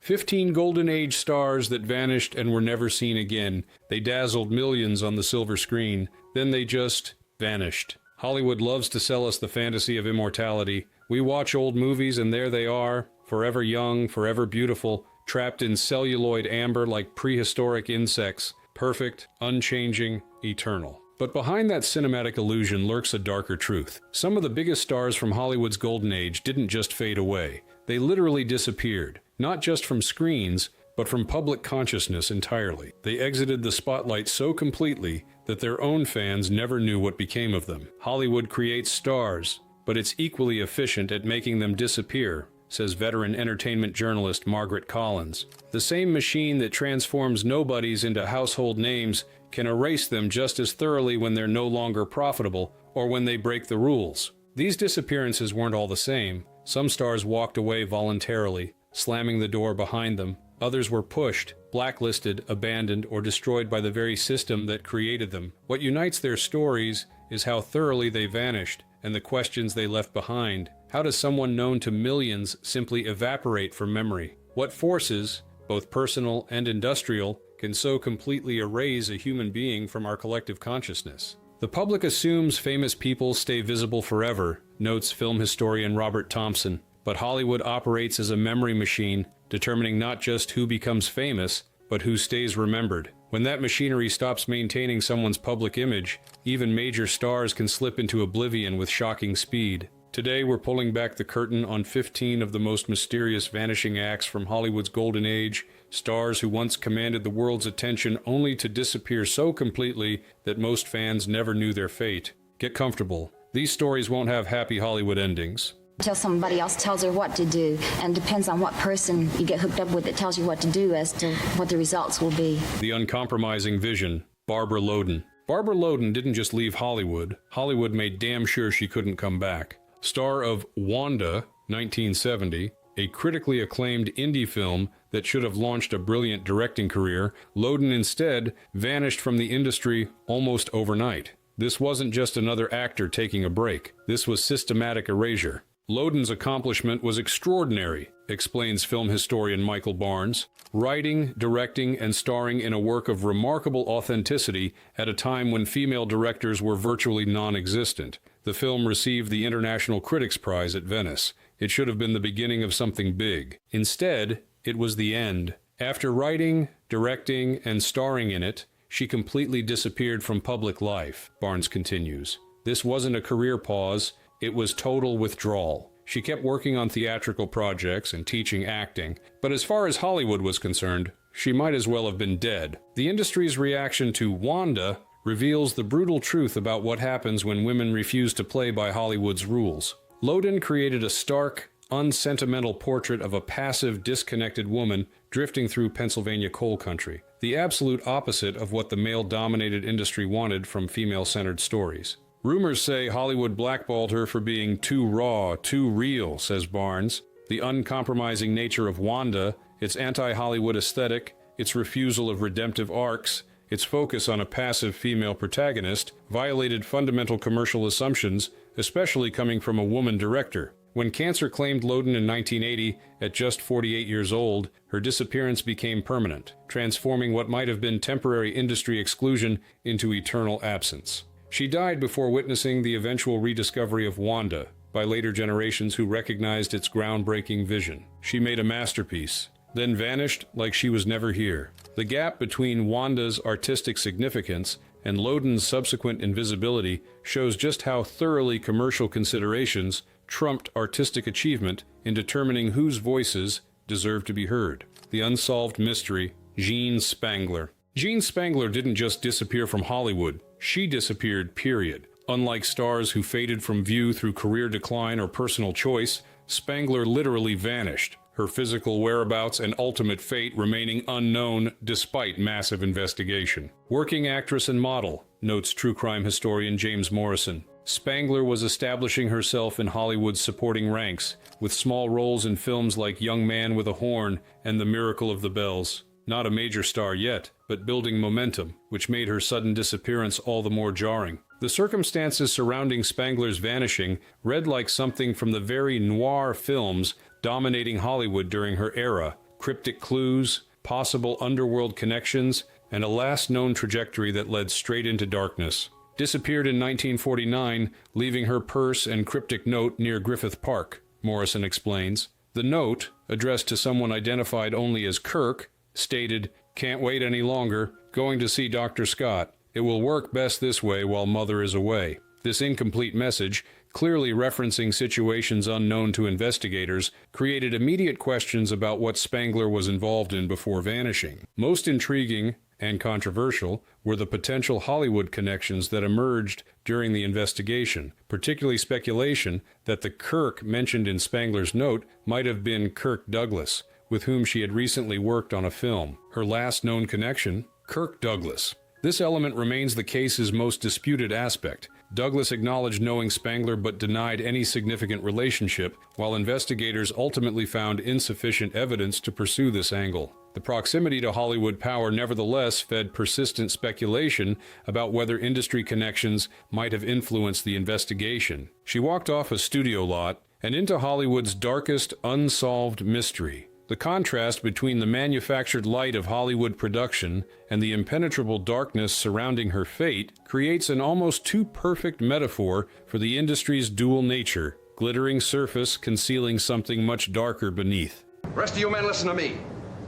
15 Golden Age stars that vanished and were never seen again. They dazzled millions on the silver screen. Then they just vanished. Hollywood loves to sell us the fantasy of immortality. We watch old movies and there they are, forever young, forever beautiful, trapped in celluloid amber like prehistoric insects, perfect, unchanging, eternal. But behind that cinematic illusion lurks a darker truth. Some of the biggest stars from Hollywood's golden age didn't just fade away. They literally disappeared, not just from screens, but from public consciousness entirely. They exited the spotlight so completely that their own fans never knew what became of them. Hollywood creates stars, but it's equally efficient at making them disappear, says veteran entertainment journalist Margaret Collins. The same machine that transforms nobodies into household names can erase them just as thoroughly when they're no longer profitable or when they break the rules. These disappearances weren't all the same. Some stars walked away voluntarily, slamming the door behind them. Others were pushed, blacklisted, abandoned, or destroyed by the very system that created them. What unites their stories is how thoroughly they vanished and the questions they left behind. How does someone known to millions simply evaporate from memory? What forces, both personal and industrial, can so completely erase a human being from our collective consciousness? The public assumes famous people stay visible forever, notes film historian Robert Thompson. But Hollywood operates as a memory machine, determining not just who becomes famous, but who stays remembered. When that machinery stops maintaining someone's public image, even major stars can slip into oblivion with shocking speed. Today, we're pulling back the curtain on 15 of the most mysterious vanishing acts from Hollywood's golden age, stars who once commanded the world's attention only to disappear so completely that most fans never knew their fate. Get comfortable. These stories won't have happy Hollywood endings. Until somebody else tells her what to do, and depends on what person you get hooked up with that tells you what to do as to what the results will be. The uncompromising vision, Barbara Loden. Barbara Loden didn't just leave Hollywood. Hollywood made damn sure she couldn't come back. Star of Wanda, 1970, a critically acclaimed indie film that should have launched a brilliant directing career, Loden instead vanished from the industry almost overnight. This wasn't just another actor taking a break. This was systematic erasure. Loden's accomplishment was extraordinary, explains film historian Michael Barnes, writing, directing, and starring in a work of remarkable authenticity at a time when female directors were virtually non-existent. The film received the International Critics Prize at Venice. It should have been the beginning of something big. Instead, it was the end. After writing, directing, and starring in it, she completely disappeared from public life, Barnes continues. This wasn't a career pause. It was total withdrawal. She kept working on theatrical projects and teaching acting, but as far as Hollywood was concerned, she might as well have been dead. The industry's reaction to Wanda reveals the brutal truth about what happens when women refuse to play by Hollywood's rules. Loden created a stark, unsentimental portrait of a passive, disconnected woman drifting through Pennsylvania coal country, the absolute opposite of what the male-dominated industry wanted from female-centered stories. Rumors say Hollywood blackballed her for being too raw, too real, says Barnes. The uncompromising nature of Wanda, its anti-Hollywood aesthetic, its refusal of redemptive arcs, its focus on a passive female protagonist, violated fundamental commercial assumptions, especially coming from a woman director. When cancer claimed Loden in 1980, at just 48 years old, her disappearance became permanent, transforming what might have been temporary industry exclusion into eternal absence. She died before witnessing the eventual rediscovery of Wanda by later generations who recognized its groundbreaking vision. She made a masterpiece, then vanished like she was never here. The gap between Wanda's artistic significance and Loden's subsequent invisibility shows just how thoroughly commercial considerations trumped artistic achievement in determining whose voices deserve to be heard. The unsolved mystery, Jean Spangler. Jean Spangler didn't just disappear from Hollywood. She disappeared, period. Unlike stars who faded from view through career decline or personal choice, Spangler literally vanished, her physical whereabouts and ultimate fate remaining unknown despite massive investigation. Working actress and model, notes true crime historian James Morrison. Spangler was establishing herself in Hollywood's supporting ranks, with small roles in films like Young Man with a Horn and The Miracle of the Bells. Not a major star yet, but building momentum, which made her sudden disappearance all the more jarring. The circumstances surrounding Spangler's vanishing read like something from the very noir films dominating Hollywood during her era, cryptic clues, possible underworld connections, and a last known trajectory that led straight into darkness. Disappeared in 1949, leaving her purse and cryptic note near Griffith Park, Morrison explains. The note, addressed to someone identified only as Kirk, stated, "Can't wait any longer, going to see Dr. Scott. It will work best this way while Mother is away." This incomplete message, clearly referencing situations unknown to investigators, created immediate questions about what Spangler was involved in before vanishing. Most intriguing and controversial were the potential Hollywood connections that emerged during the investigation, particularly speculation that the Kirk mentioned in Spangler's note might have been Kirk Douglas, with whom she had recently worked on a film. Her last known connection, Kirk Douglas. This element remains the case's most disputed aspect. Douglas acknowledged knowing Spangler but denied any significant relationship, while investigators ultimately found insufficient evidence to pursue this angle. The proximity to Hollywood power nevertheless fed persistent speculation about whether industry connections might have influenced the investigation. She walked off a studio lot and into Hollywood's darkest unsolved mystery. The contrast between the manufactured light of Hollywood production and the impenetrable darkness surrounding her fate creates an almost too perfect metaphor for the industry's dual nature, glittering surface concealing something much darker beneath. Rest of you men listen to me.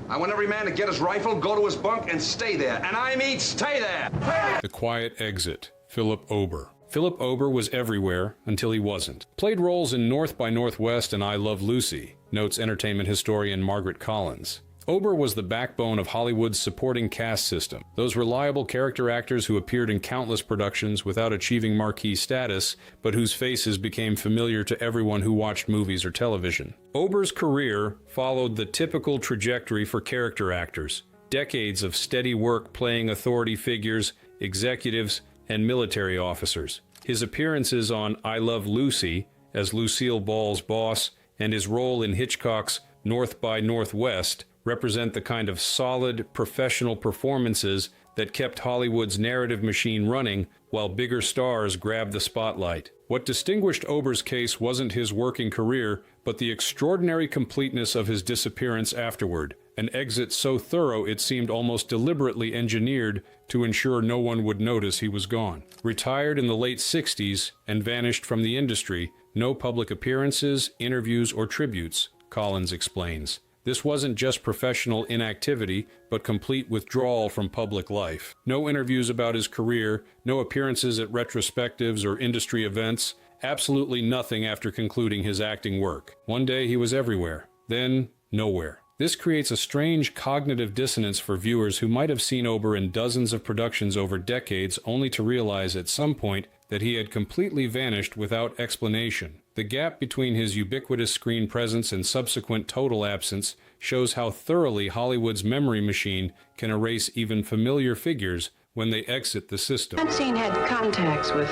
I want every man to get his rifle, go to his bunk, and stay there. And I mean stay there! The Quiet Exit, Philip Ober. Philip Ober was everywhere until he wasn't. Played roles in North by Northwest and I Love Lucy, notes entertainment historian Margaret Collins. Ober was the backbone of Hollywood's supporting cast system, those reliable character actors who appeared in countless productions without achieving marquee status, but whose faces became familiar to everyone who watched movies or television. Ober's career followed the typical trajectory for character actors. Decades of steady work playing authority figures, executives, and military officers. His appearances on I Love Lucy as Lucille Ball's boss and his role in Hitchcock's North by Northwest represent the kind of solid, professional performances that kept Hollywood's narrative machine running while bigger stars grabbed the spotlight. What distinguished Ober's case wasn't his working career, but the extraordinary completeness of his disappearance afterward, an exit so thorough it seemed almost deliberately engineered to ensure no one would notice he was gone. Retired in the late 60s and vanished from the industry, no public appearances, interviews, or tributes, Collins explains. This wasn't just professional inactivity, but complete withdrawal from public life. No interviews about his career, no appearances at retrospectives or industry events, absolutely nothing after concluding his acting work. One day he was everywhere, then nowhere. This creates a strange cognitive dissonance for viewers who might have seen Ober in dozens of productions over decades only to realize at some point that he had completely vanished without explanation. The gap between his ubiquitous screen presence and subsequent total absence shows how thoroughly Hollywood's memory machine can erase even familiar figures when they exit the system. Francine had contacts with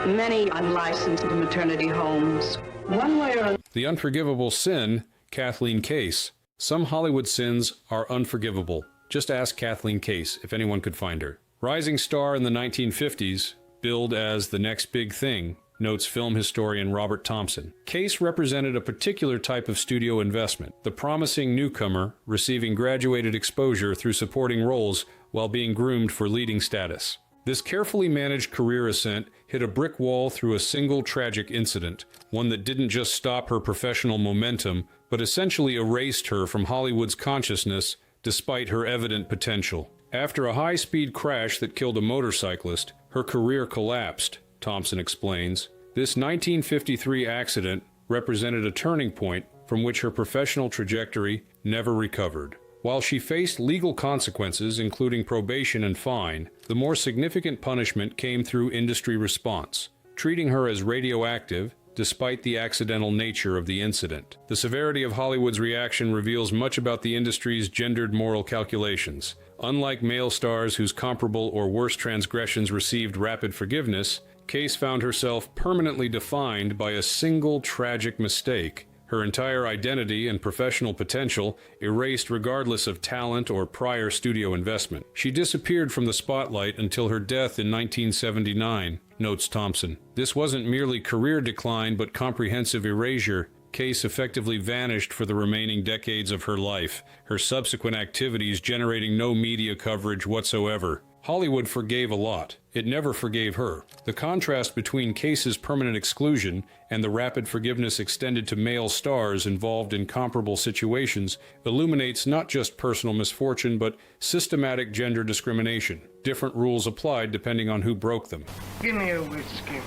many unlicensed maternity homes. One way or another. The Unforgivable Sin, Kathleen Case. Some Hollywood sins are unforgivable. Just ask Kathleen Case if anyone could find her. Rising star in the 1950s, billed as the next big thing, notes film historian Robert Thompson. Case represented a particular type of studio investment, the promising newcomer receiving graduated exposure through supporting roles while being groomed for leading status. This carefully managed career ascent hit a brick wall through a single tragic incident, one that didn't just stop her professional momentum, but essentially erased her from Hollywood's consciousness despite her evident potential. After a high-speed crash that killed a motorcyclist, her career collapsed, Thompson explains. This 1953 accident represented a turning point from which her professional trajectory never recovered. While she faced legal consequences, including probation and fine, the more significant punishment came through industry response, treating her as radioactive despite the accidental nature of the incident. The severity of Hollywood's reaction reveals much about the industry's gendered moral calculations. Unlike male stars whose comparable or worse transgressions received rapid forgiveness, Case found herself permanently defined by a single tragic mistake. Her entire identity and professional potential erased regardless of talent or prior studio investment. She disappeared from the spotlight until her death in 1979, notes Thompson. This wasn't merely career decline but comprehensive erasure. Case effectively vanished for the remaining decades of her life, her subsequent activities generating no media coverage whatsoever. Hollywood forgave a lot. It never forgave her. The contrast between Case's permanent exclusion and the rapid forgiveness extended to male stars involved in comparable situations illuminates not just personal misfortune but systematic gender discrimination. Different rules applied depending on who broke them. Give me a whiskey.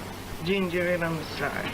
Ginger ale on the side.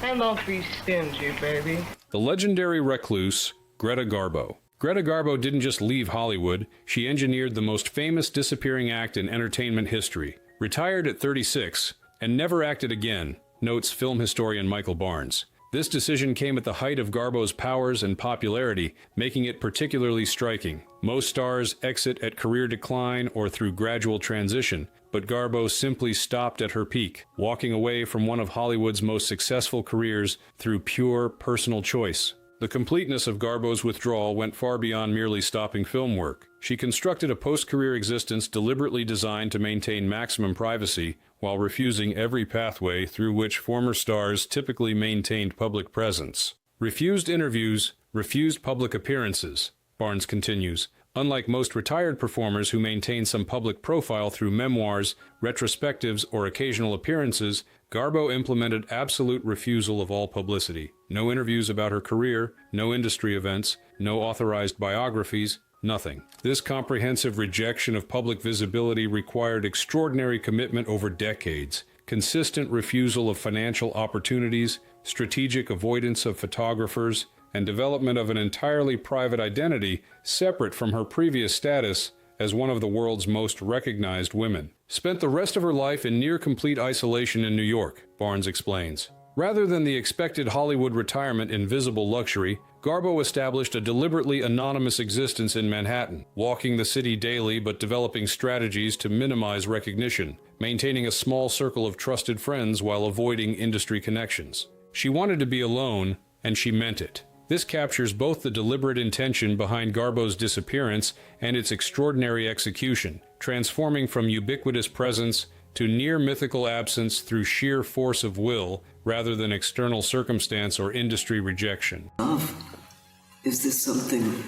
And don't be stingy, baby. The legendary recluse, Greta Garbo. Greta Garbo didn't just leave Hollywood, she engineered the most famous disappearing act in entertainment history. Retired at 36, and never acted again, notes film historian Michael Barnes. This decision came at the height of Garbo's powers and popularity, making it particularly striking. Most stars exit at career decline or through gradual transition, but Garbo simply stopped at her peak, walking away from one of Hollywood's most successful careers through pure personal choice. The completeness of Garbo's withdrawal went far beyond merely stopping film work. She constructed a post-career existence deliberately designed to maintain maximum privacy while refusing every pathway through which former stars typically maintained public presence. Refused interviews, refused public appearances, Barnes continues. Unlike most retired performers who maintain some public profile through memoirs, retrospectives, or occasional appearances, Garbo implemented absolute refusal of all publicity. No interviews about her career, no industry events, no authorized biographies, nothing. This comprehensive rejection of public visibility required extraordinary commitment over decades, consistent refusal of financial opportunities, strategic avoidance of photographers, and development of an entirely private identity separate from her previous status as one of the world's most recognized women. Spent the rest of her life in near-complete isolation in New York, Barnes explains. Rather than the expected Hollywood retirement in visible luxury, Garbo established a deliberately anonymous existence in Manhattan, walking the city daily but developing strategies to minimize recognition, maintaining a small circle of trusted friends while avoiding industry connections. She wanted to be alone, and she meant it. This captures both the deliberate intention behind Garbo's disappearance and its extraordinary execution, transforming from ubiquitous presence to near-mythical absence through sheer force of will rather than external circumstance or industry rejection. Love, is this something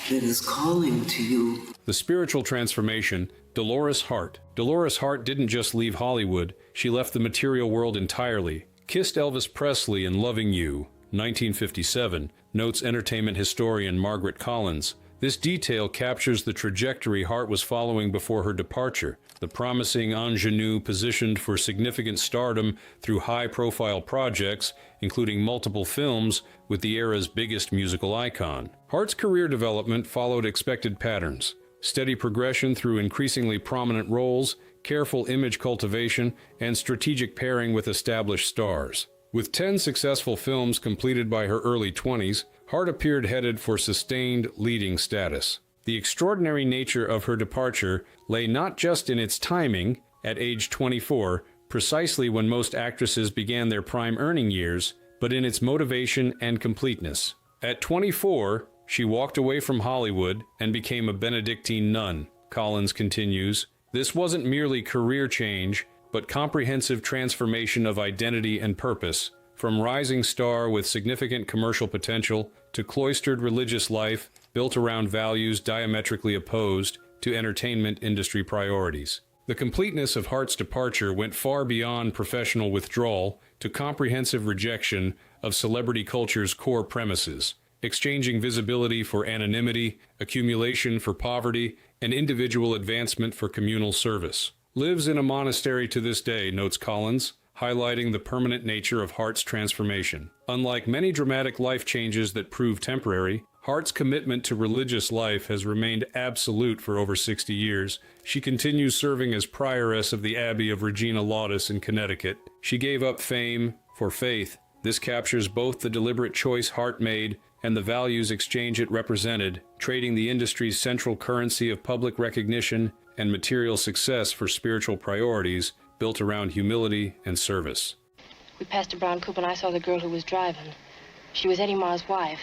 that is calling to you? The spiritual transformation, Dolores Hart. Dolores Hart didn't just leave Hollywood, she left the material world entirely. Kissed Elvis Presley in Loving You, 1957, notes entertainment historian Margaret Collins. This detail captures the trajectory Hart was following before her departure, the promising ingenue positioned for significant stardom through high-profile projects, including multiple films with the era's biggest musical icon. Hart's career development followed expected patterns: steady progression through increasingly prominent roles, careful image cultivation, and strategic pairing with established stars. With 10 successful films completed by her early 20s, Hart appeared headed for sustained leading status. The extraordinary nature of her departure lay not just in its timing, at age 24, precisely when most actresses began their prime earning years, but in its motivation and completeness. At 24, she walked away from Hollywood and became a Benedictine nun, Collins continues. This wasn't merely career change, but comprehensive transformation of identity and purpose, from rising star with significant commercial potential to cloistered religious life built around values diametrically opposed to entertainment industry priorities. The completeness of Hart's departure went far beyond professional withdrawal to comprehensive rejection of celebrity culture's core premises, exchanging visibility for anonymity, accumulation for poverty, and individual advancement for communal service. Lives in a monastery to this day, notes Collins, highlighting the permanent nature of Hart's transformation. Unlike many dramatic life changes that prove temporary, Hart's commitment to religious life has remained absolute for over 60 years. She continues serving as prioress of the Abbey of Regina Laudis in Connecticut. She gave up fame for faith. This captures both the deliberate choice Hart made and the values exchange it represented, trading the industry's central currency of public recognition and material success for spiritual priorities built around humility and service. We passed a brown coupe and I saw the girl who was driving. She was Eddie Ma's wife.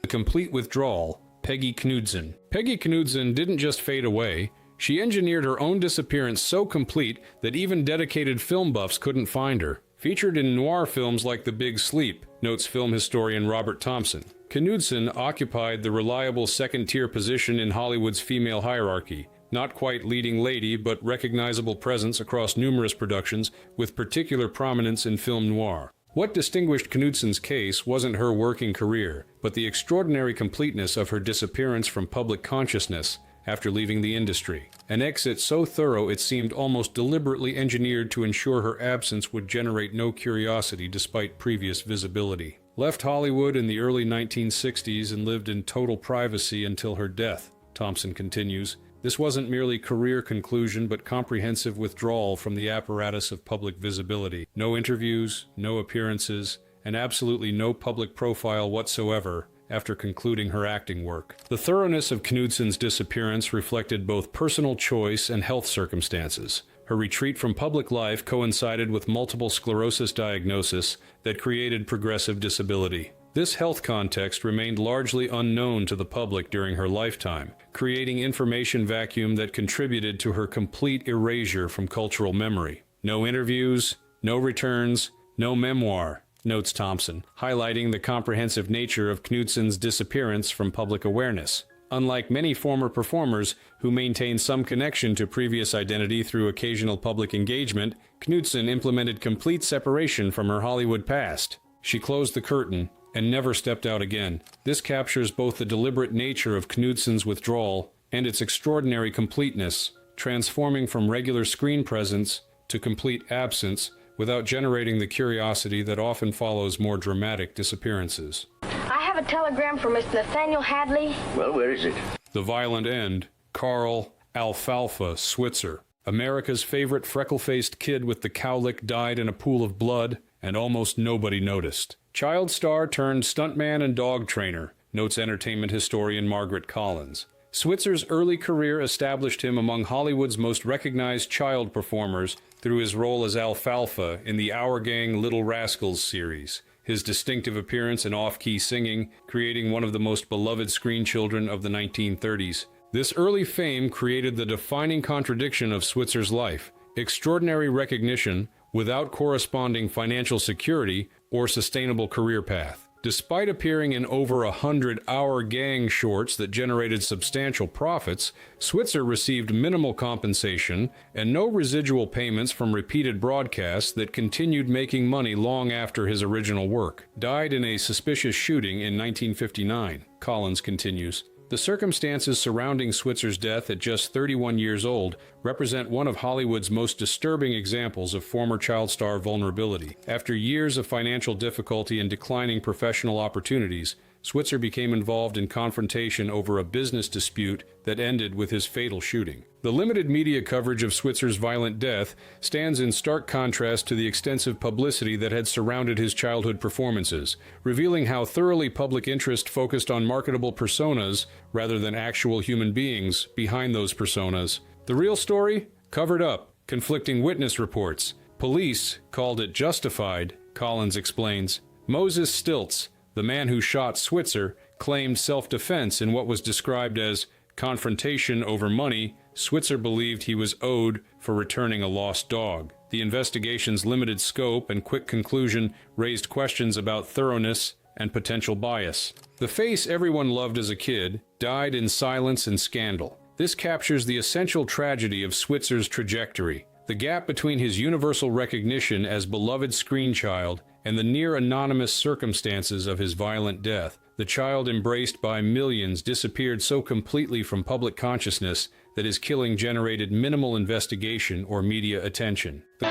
The complete withdrawal, Peggy Knudsen. Peggy Knudsen didn't just fade away. She engineered her own disappearance so complete that even dedicated film buffs couldn't find her. Featured in noir films like The Big Sleep, notes film historian Robert Thompson. Knudsen occupied the reliable second-tier position in Hollywood's female hierarchy, not quite leading lady, but recognizable presence across numerous productions, with particular prominence in film noir. What distinguished Knudsen's case wasn't her working career, but the extraordinary completeness of her disappearance from public consciousness after leaving the industry. An exit so thorough it seemed almost deliberately engineered to ensure her absence would generate no curiosity despite previous visibility. Left Hollywood in the early 1960s and lived in total privacy until her death, Thompson continues. This wasn't merely career conclusion, but comprehensive withdrawal from the apparatus of public visibility. No interviews, no appearances, and absolutely no public profile whatsoever after concluding her acting work. The thoroughness of Knudsen's disappearance reflected both personal choice and health circumstances. Her retreat from public life coincided with multiple sclerosis diagnosis that created progressive disability. This health context remained largely unknown to the public during her lifetime, creating information vacuum that contributed to her complete erasure from cultural memory. No interviews, no returns, no memoir, notes Thompson, highlighting the comprehensive nature of Knudsen's disappearance from public awareness. Unlike many former performers who maintain some connection to previous identity through occasional public engagement, Knudsen implemented complete separation from her Hollywood past. She closed the curtain and never stepped out again. This captures both the deliberate nature of Knudsen's withdrawal and its extraordinary completeness, transforming from regular screen presence to complete absence without generating the curiosity that often follows more dramatic disappearances. I have a telegram from Mr. Nathaniel Hadley. Well, where is it? The Violent End, Carl Alfalfa Switzer. America's favorite freckle-faced kid with the cowlick died in a pool of blood, and almost nobody noticed. Child star turned stuntman and dog trainer, notes entertainment historian Margaret Collins. Switzer's early career established him among Hollywood's most recognized child performers through his role as Alfalfa in the Our Gang Little Rascals series. His distinctive appearance and off-key singing, creating one of the most beloved screen children of the 1930s. This early fame created the defining contradiction of Switzer's life: extraordinary recognition without corresponding financial security or sustainable career path. Despite appearing in over 100 Our Gang shorts that generated substantial profits, Switzer received minimal compensation and no residual payments from repeated broadcasts that continued making money long after his original work. Died in a suspicious shooting in 1959, Collins continues. The circumstances surrounding Switzer's death at just 31 years old represent one of Hollywood's most disturbing examples of former child star vulnerability. After years of financial difficulty and declining professional opportunities, Switzer became involved in confrontation over a business dispute that ended with his fatal shooting. The limited media coverage of Switzer's violent death stands in stark contrast to the extensive publicity that had surrounded his childhood performances, revealing how thoroughly public interest focused on marketable personas rather than actual human beings behind those personas. The real story? Covered up, conflicting witness reports. Police called it justified, Collins explains. Moses Stiltz, the man who shot Switzer, claimed self-defense in what was described as confrontation over money Switzer believed he was owed for returning a lost dog. The investigation's limited scope and quick conclusion raised questions about thoroughness and potential bias. The face everyone loved as a kid died in silence and scandal. This captures the essential tragedy of Switzer's trajectory: the gap between his universal recognition as beloved screen child and the near-anonymous circumstances of his violent death. The child embraced by millions disappeared so completely from public consciousness that his killing generated minimal investigation or media attention. The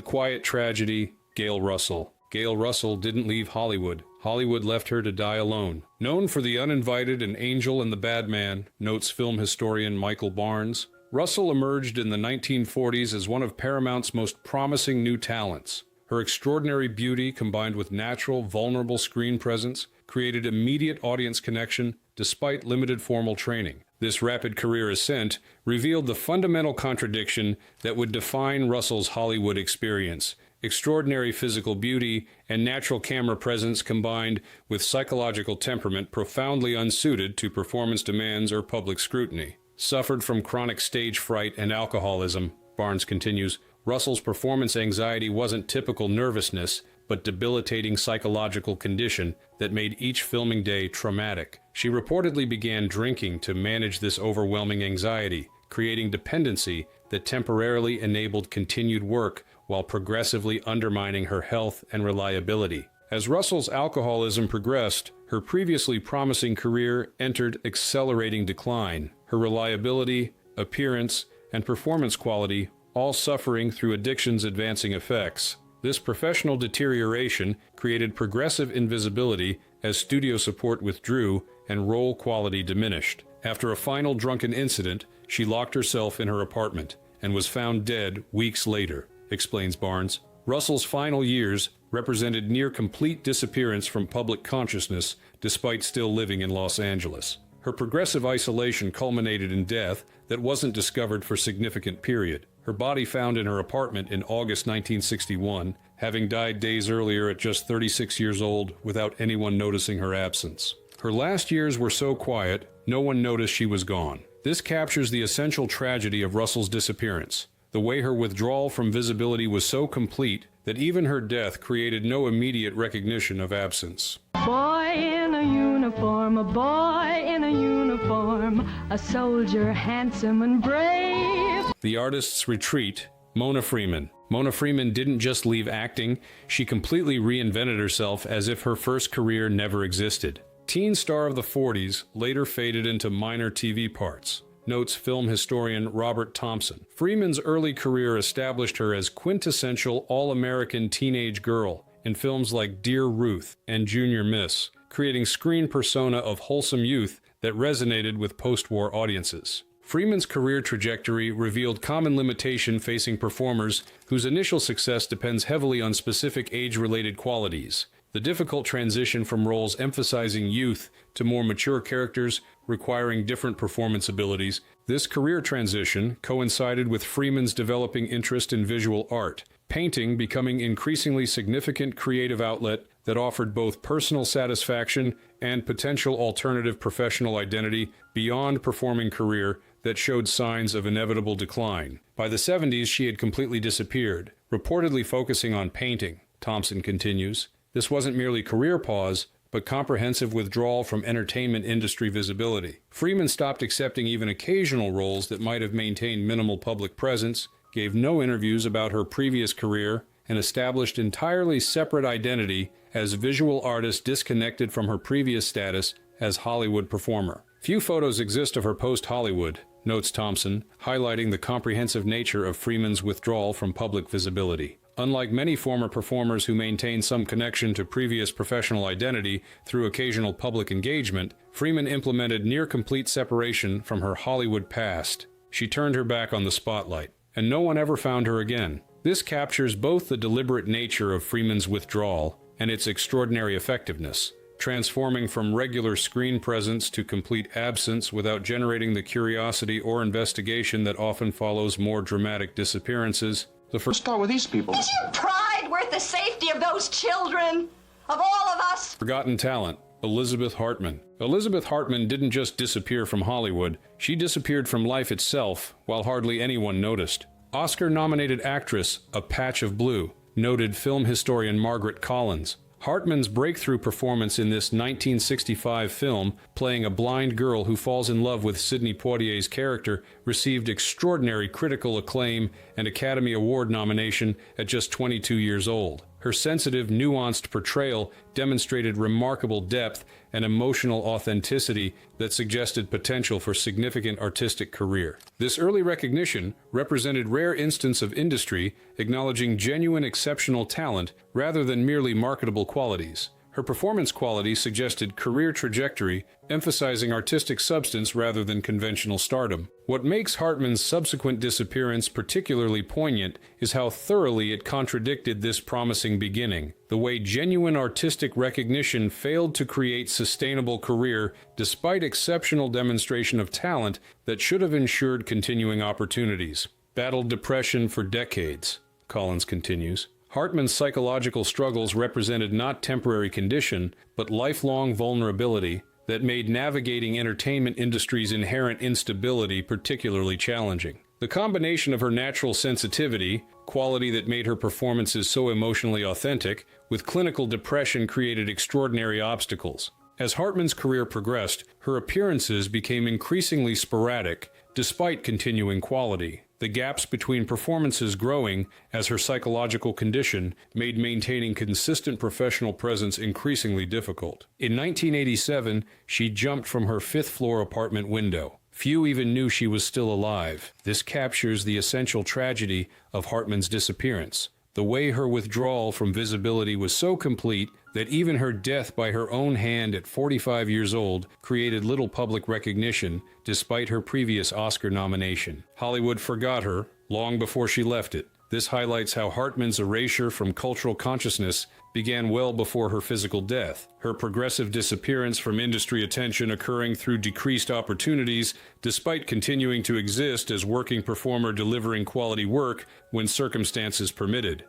quiet tragedy, Gail Russell. Gail Russell didn't leave Hollywood. Hollywood left her to die alone. Known for The Uninvited and Angel and the Bad Man, notes film historian Michael Barnes, Russell emerged in the 1940s as one of Paramount's most promising new talents. Her extraordinary beauty, combined with natural, vulnerable screen presence, created immediate audience connection despite limited formal training. This rapid career ascent revealed the fundamental contradiction that would define Russell's Hollywood experience: extraordinary physical beauty and natural camera presence combined with psychological temperament profoundly unsuited to performance demands or public scrutiny. suffered from chronic stage fright and alcoholism. Barnes continues, Russell's performance anxiety wasn't typical nervousness, but debilitating psychological condition that made each filming day traumatic. She reportedly began drinking to manage this overwhelming anxiety, creating dependency that temporarily enabled continued work while progressively undermining her health and reliability. As Russell's alcoholism progressed, her previously promising career entered accelerating decline, her reliability, appearance, and performance quality all suffering through addiction's advancing effects. This professional deterioration created progressive invisibility as studio support withdrew and role quality diminished. After a final drunken incident, she locked herself in her apartment and was found dead weeks later, explains Barnes. Russell's final years represented near complete disappearance from public consciousness despite still living in Los Angeles. Her progressive isolation culminated in death that wasn't discovered for a significant period. Her body found in her apartment in August 1961, having died days earlier at just 36 years old without anyone noticing her absence. Her last years were so quiet, no one noticed she was gone. This captures the essential tragedy of Russell's disappearance. The way her withdrawal from visibility was so complete that even her death created no immediate recognition of absence. Boy in a uniform, a boy in a uniform, a soldier handsome and brave. The Artist's Retreat, Mona Freeman. Mona Freeman didn't just leave acting, she completely reinvented herself as if her first career never existed. Teen star of the 40s later faded into minor TV parts, notes film historian Robert Thompson. Freeman's early career established her as quintessential all-American teenage girl in films like Dear Ruth and Junior Miss, creating screen persona of wholesome youth that resonated with post-war audiences. Freeman's career trajectory revealed common limitation facing performers whose initial success depends heavily on specific age-related qualities. The difficult transition from roles emphasizing youth to more mature characters requiring different performance abilities. This career transition coincided with Freeman's developing interest in visual art, painting becoming increasingly significant creative outlet that offered both personal satisfaction and potential alternative professional identity beyond performing career that showed signs of inevitable decline. By the 70s, she had completely disappeared, reportedly focusing on painting, Thompson continues. This wasn't merely career pause, but comprehensive withdrawal from entertainment industry visibility. Freeman stopped accepting even occasional roles that might have maintained minimal public presence, gave no interviews about her previous career, and established entirely separate identity as visual artist disconnected from her previous status as Hollywood performer. Few photos exist of her post-Hollywood, notes Thompson, highlighting the comprehensive nature of Freeman's withdrawal from public visibility. Unlike many former performers who maintain some connection to previous professional identity through occasional public engagement, Freeman implemented near-complete separation from her Hollywood past. She turned her back on the spotlight, and no one ever found her again. This captures both the deliberate nature of Freeman's withdrawal and its extraordinary effectiveness, transforming from regular screen presence to complete absence without generating the curiosity or investigation that often follows more dramatic disappearances. Let's start with these people. Is your pride worth the safety of those children? Of all of us? Forgotten talent, Elizabeth Hartman. Elizabeth Hartman didn't just disappear from Hollywood, she disappeared from life itself while hardly anyone noticed. Oscar-nominated actress, A Patch of Blue, noted film historian Margaret Collins. Hartman's breakthrough performance in this 1965 film, playing a blind girl who falls in love with Sidney Poitier's character, received extraordinary critical acclaim and Academy Award nomination at just 22 years old. Her sensitive, nuanced portrayal demonstrated remarkable depth and emotional authenticity that suggested potential for significant artistic career. This early recognition represented rare instance of industry acknowledging genuine exceptional talent rather than merely marketable qualities. Her performance quality suggested career trajectory, emphasizing artistic substance rather than conventional stardom. What makes Hartman's subsequent disappearance particularly poignant is how thoroughly it contradicted this promising beginning, the way genuine artistic recognition failed to create sustainable career despite exceptional demonstration of talent that should have ensured continuing opportunities. Battled depression for decades, Collins continues. Hartman's psychological struggles represented not temporary condition, but lifelong vulnerability that made navigating entertainment industry's inherent instability particularly challenging. The combination of her natural sensitivity, quality that made her performances so emotionally authentic, with clinical depression created extraordinary obstacles. As Hartman's career progressed, her appearances became increasingly sporadic, despite continuing quality. The gaps between performances growing as her psychological condition made maintaining consistent professional presence increasingly difficult. In 1987, she jumped from her fifth-floor apartment window. Few even knew she was still alive. This captures the essential tragedy of Hartman's disappearance. The way her withdrawal from visibility was so complete that even her death by her own hand at 45 years old created little public recognition despite her previous Oscar nomination. Hollywood forgot her long before she left it. This highlights how Hartman's erasure from cultural consciousness began well before her physical death, her progressive disappearance from industry attention occurring through decreased opportunities despite continuing to exist as working performer delivering quality work when circumstances permitted.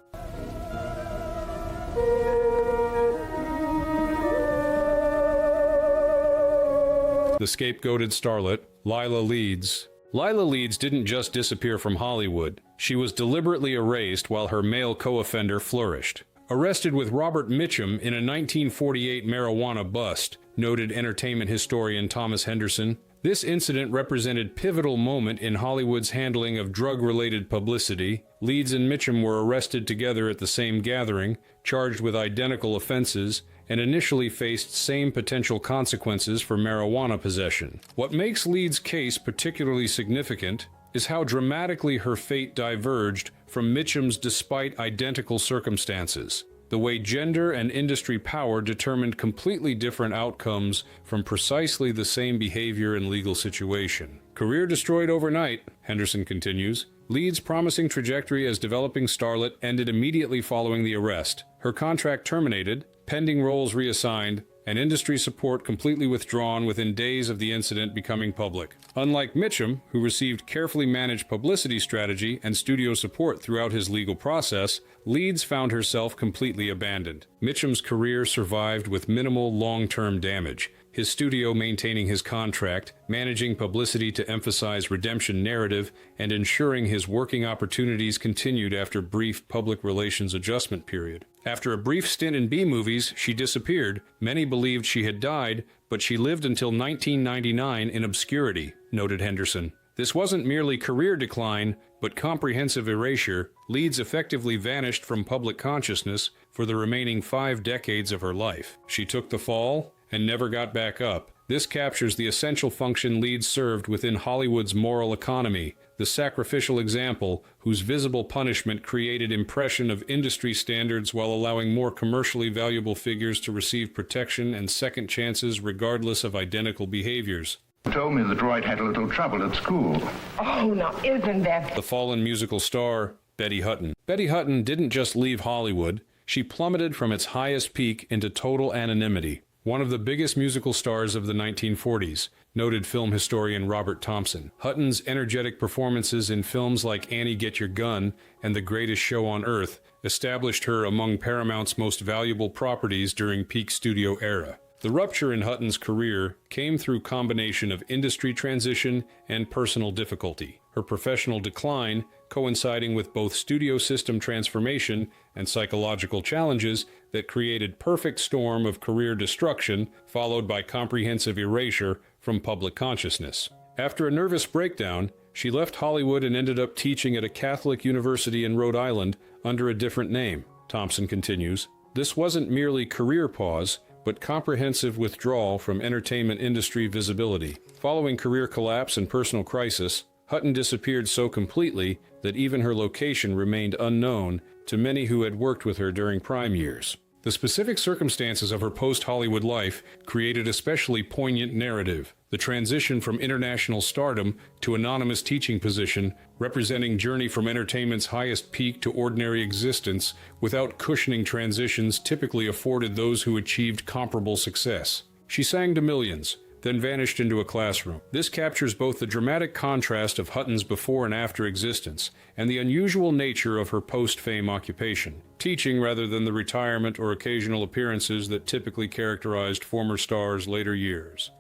The scapegoated starlet, Lila Leeds. Lila Leeds didn't just disappear from Hollywood. She was deliberately erased while her male co-offender flourished. Arrested with Robert Mitchum in a 1948 marijuana bust, noted entertainment historian Thomas Henderson, this incident represented a pivotal moment in Hollywood's handling of drug-related publicity. Leeds and Mitchum were arrested together at the same gathering, charged with identical offenses, and initially faced same potential consequences for marijuana possession. What makes Leeds' case particularly significant is how dramatically her fate diverged from Mitchum's despite identical circumstances. The way gender and industry power determined completely different outcomes from precisely the same behavior and legal situation. Career destroyed overnight, Henderson continues. Leeds' promising trajectory as developing starlet ended immediately following the arrest. Her contract terminated, pending roles reassigned, and industry support completely withdrawn within days of the incident becoming public. Unlike Mitchum, who received carefully managed publicity strategy and studio support throughout his legal process, Leeds found herself completely abandoned. Mitchum's career survived with minimal long-term damage, his studio maintaining his contract, managing publicity to emphasize redemption narrative, and ensuring his working opportunities continued after a brief public relations adjustment period. After a brief stint in B-movies, she disappeared. Many believed she had died, but she lived until 1999 in obscurity, noted Henderson. This wasn't merely career decline, but comprehensive erasure. Leeds effectively vanished from public consciousness for the remaining 5 decades of her life. She took the fall and never got back up. This captures the essential function Leeds served within Hollywood's moral economy, the sacrificial example whose visible punishment created impression of industry standards while allowing more commercially valuable figures to receive protection and second chances regardless of identical behaviors. Told me that Dwight had a little trouble at school. Oh, now isn't that... The fallen musical star, Betty Hutton. Betty Hutton didn't just leave Hollywood, she plummeted from its highest peak into total anonymity. One of the biggest musical stars of the 1940s, noted film historian Robert Thompson. Hutton's energetic performances in films like Annie Get Your Gun and The Greatest Show on Earth established her among Paramount's most valuable properties during peak studio era. The rupture in Hutton's career came through combination of industry transition and personal difficulty. Her professional decline, coinciding with both studio system transformation and psychological challenges that created perfect storm of career destruction, followed by comprehensive erasure from public consciousness. After a nervous breakdown, she left Hollywood and ended up teaching at a Catholic university in Rhode Island under a different name, Thompson continues. This wasn't merely career pause, but comprehensive withdrawal from entertainment industry visibility. Following career collapse and personal crisis, Hutton disappeared so completely that even her location remained unknown to many who had worked with her during prime years. The specific circumstances of her post-Hollywood life created a especially poignant narrative. The transition from international stardom to anonymous teaching position, representing journey from entertainment's highest peak to ordinary existence without cushioning transitions typically afforded those who achieved comparable success. She sang to millions, then vanished into a classroom. This captures both the dramatic contrast of Hutton's before and after existence and the unusual nature of her post-fame occupation. teaching rather than the retirement or occasional appearances that typically characterized former stars' later years.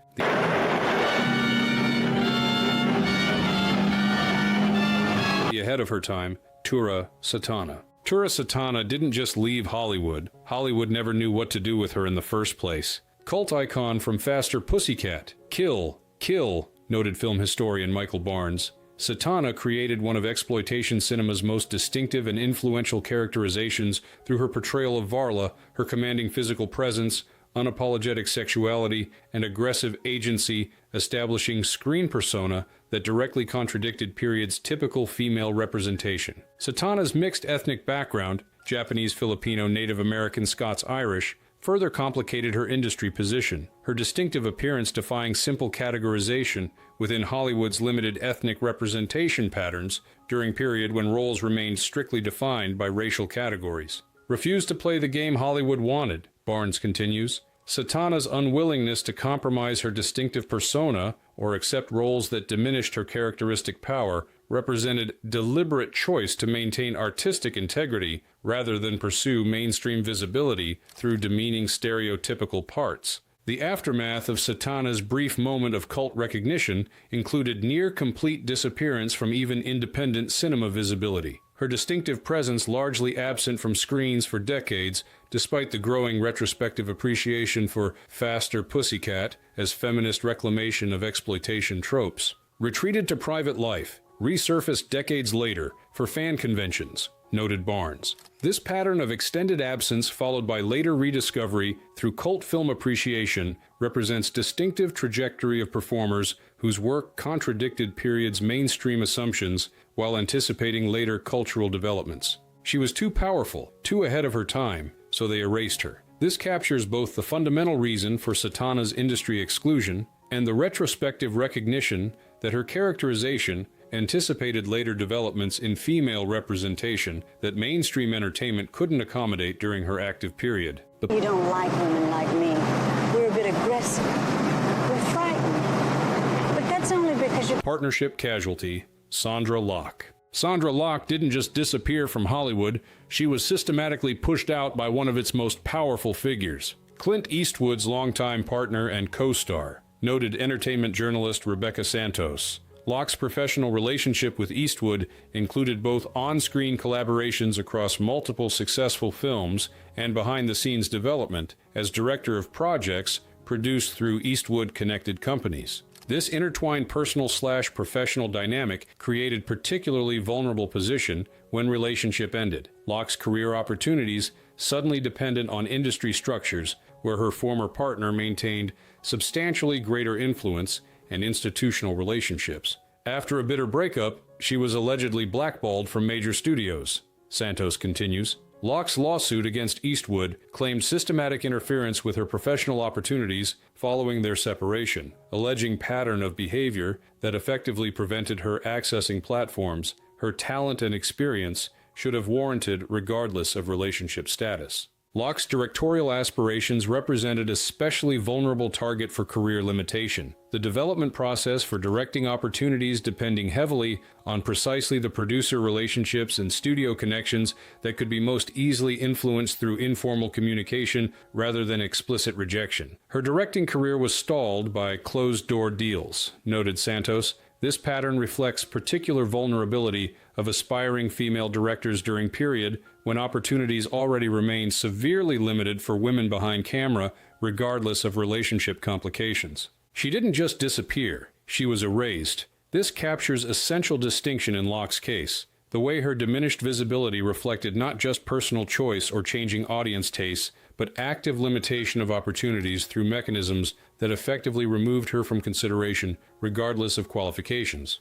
Ahead of her time, Tura Satana. Tura Satana didn't just leave Hollywood. Hollywood never knew what to do with her in the first place. Cult icon from Faster Pussycat, Kill, noted film historian Michael Barnes. Satana created one of exploitation cinema's most distinctive and influential characterizations through her portrayal of Varla, her commanding physical presence, unapologetic sexuality, and aggressive agency, establishing screen persona that directly contradicted period's typical female representation. Satana's mixed ethnic background, Japanese, Filipino, Native American, Scots-Irish, further complicated her industry position, her distinctive appearance defying simple categorization within Hollywood's limited ethnic representation patterns during period when roles remained strictly defined by racial categories. Refused to play the game Hollywood wanted, Barnes continues. Satana's unwillingness to compromise her distinctive persona or accept roles that diminished her characteristic power represented deliberate choice to maintain artistic integrity rather than pursue mainstream visibility through demeaning stereotypical parts. The aftermath of Satana's brief moment of cult recognition included near-complete disappearance from even independent cinema visibility. Her distinctive presence largely absent from screens for decades, despite the growing retrospective appreciation for Faster Pussycat as feminist reclamation of exploitation tropes. Retreated to private life, resurfaced decades later for fan conventions, noted Barnes. This pattern of extended absence followed by later rediscovery through cult film appreciation represents distinctive trajectory of performers whose work contradicted period's mainstream assumptions while anticipating later cultural developments. She was too powerful, too ahead of her time, so they erased her. This captures both the fundamental reason for Satana's industry exclusion and the retrospective recognition that her characterization anticipated later developments in female representation that mainstream entertainment couldn't accommodate during her active period. You don't like women like me. We're a bit aggressive. We're frightened. But that's only because you're... Partnership casualty, Sandra Locke. Sandra Locke didn't just disappear from Hollywood, she was systematically pushed out by one of its most powerful figures. Clint Eastwood's longtime partner and co-star, noted entertainment journalist Rebecca Santos. Locke's professional relationship with Eastwood included both on-screen collaborations across multiple successful films and behind-the-scenes development as director of projects produced through Eastwood-connected companies. This intertwined personal/professional dynamic created particularly vulnerable position when relationship ended. Locke's career opportunities suddenly dependent on industry structures where her former partner maintained substantially greater influence and institutional relationships. After a bitter breakup, she was allegedly blackballed from major studios. Santos continues. Locke's lawsuit against Eastwood claimed systematic interference with her professional opportunities following their separation, alleging pattern of behavior that effectively prevented her accessing platforms her talent and experience should have warranted regardless of relationship status. Locke's directorial aspirations represented a especially vulnerable target for career limitation, the development process for directing opportunities depending heavily on precisely the producer relationships and studio connections that could be most easily influenced through informal communication rather than explicit rejection. Her directing career was stalled by closed-door deals, noted Santos. This pattern reflects particular vulnerability of aspiring female directors during period when opportunities already remain severely limited for women behind camera, regardless of relationship complications. She didn't just disappear, she was erased. This captures essential distinction in Locke's case. The way her diminished visibility reflected not just personal choice or changing audience tastes, but active limitation of opportunities through mechanisms that effectively removed her from consideration, regardless of qualifications.